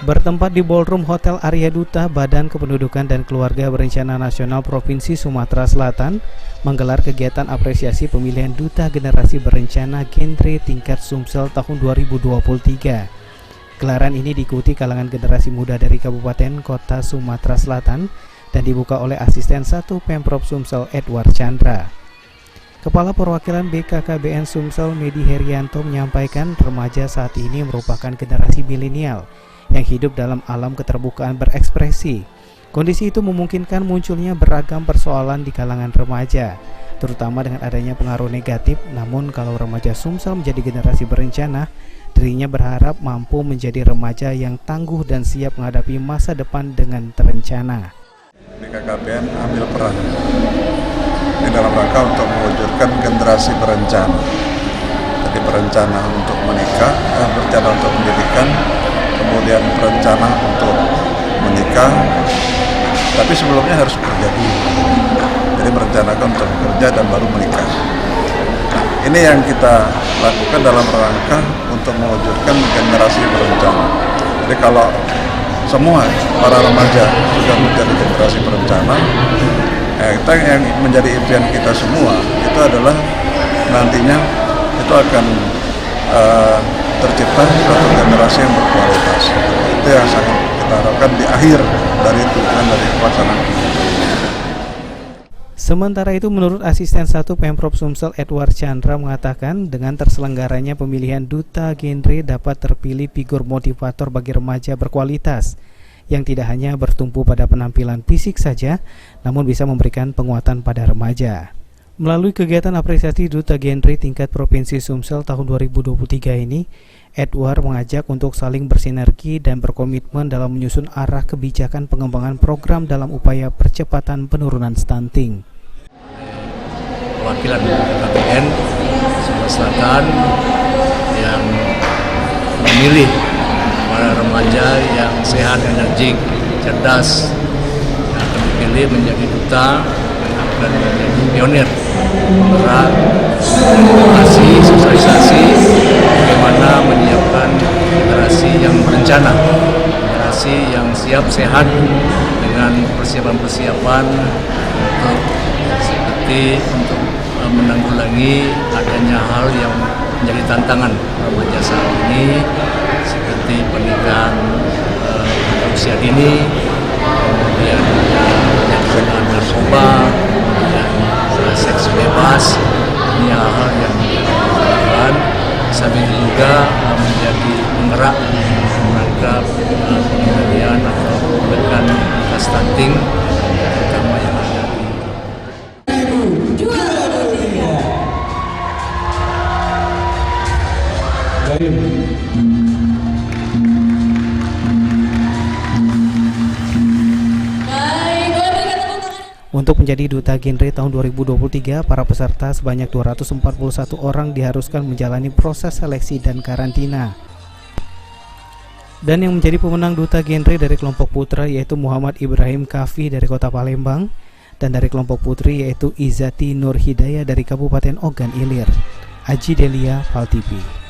Bertempat di Ballroom Hotel Arya Duta, Badan Kependudukan dan Keluarga Berencana Nasional Provinsi Sumatera Selatan menggelar kegiatan apresiasi pemilihan Duta Generasi Berencana Genre tingkat Sumsel tahun 2023. Gelaran ini diikuti kalangan generasi muda dari Kabupaten Kota Sumatera Selatan dan dibuka oleh Asisten 1 Pemprov Sumsel Edward Chandra. Kepala Perwakilan BKKBN Sumsel Medi Herianto menyampaikan remaja saat ini merupakan generasi milenial yang hidup dalam alam keterbukaan berekspresi. Kondisi itu memungkinkan munculnya beragam persoalan di kalangan remaja, terutama dengan adanya pengaruh negatif. Namun kalau remaja Sumsel menjadi generasi berencana, dirinya berharap mampu menjadi remaja yang tangguh dan siap menghadapi masa depan dengan terencana. BKKBN ambil peran di dalam rangka untuk mewujudkan generasi berencana. Jadi berencana untuk menikah, berencana untuk pendidikan, kemudian berencana untuk menikah, tapi sebelumnya harus bekerja dulu. Jadi merencanakan untuk bekerja dan baru menikah. Nah, ini yang kita lakukan dalam rangka untuk mewujudkan generasi berencana. Jadi kalau semua para remaja sudah menjadi generasi berencana, kita yang menjadi impian kita semua itu adalah nantinya itu akan tercipta suatu generasi yang berkualitas. Itu yang sangat kita harapkan di akhir dari tujuan dari pelaksanaan. Sementara itu, menurut Asisten 1 Pemprov Sumsel Edward Chandra mengatakan dengan terselenggaranya pemilihan Duta Genre dapat terpilih figur motivator bagi remaja berkualitas yang tidak hanya bertumpu pada penampilan fisik saja, namun bisa memberikan penguatan pada remaja. Melalui kegiatan apresiasi Duta Genre tingkat Provinsi Sumsel tahun 2023 ini, Edward mengajak untuk saling bersinergi dan berkomitmen dalam menyusun arah kebijakan pengembangan program dalam upaya percepatan penurunan stunting. Perwakilan KBN Sumatera Selatan yang memilih para remaja yang sehat, energik, cerdas, yang akan dipilih menjadi duta dan menjadi pionir menggerak edukasi, sosialisasi bagaimana menyiapkan generasi yang berencana, generasi yang siap sehat dengan persiapan-persiapan untuk menanggulangi adanya hal yang menjadi tantangan remaja saat ini, seperti pernikahan usia dini, kemudian penyalahgunaan narkoba, kemudian seks bebas. Ini hal-hal yang dilakukan, sambil juga menjadi penggerak rangka pengendalian atau menekan angka stunting, terutama yang ada di Untuk menjadi Duta Genre tahun 2023, para peserta sebanyak 241 orang diharuskan menjalani proses seleksi dan karantina. Dan yang menjadi pemenang Duta Genre dari kelompok putra yaitu Muhammad Ibrahim Kafi dari Kota Palembang, dan dari kelompok putri yaitu Izati Nur Hidayah dari Kabupaten Ogan Ilir. Aji Delia, PAL TV.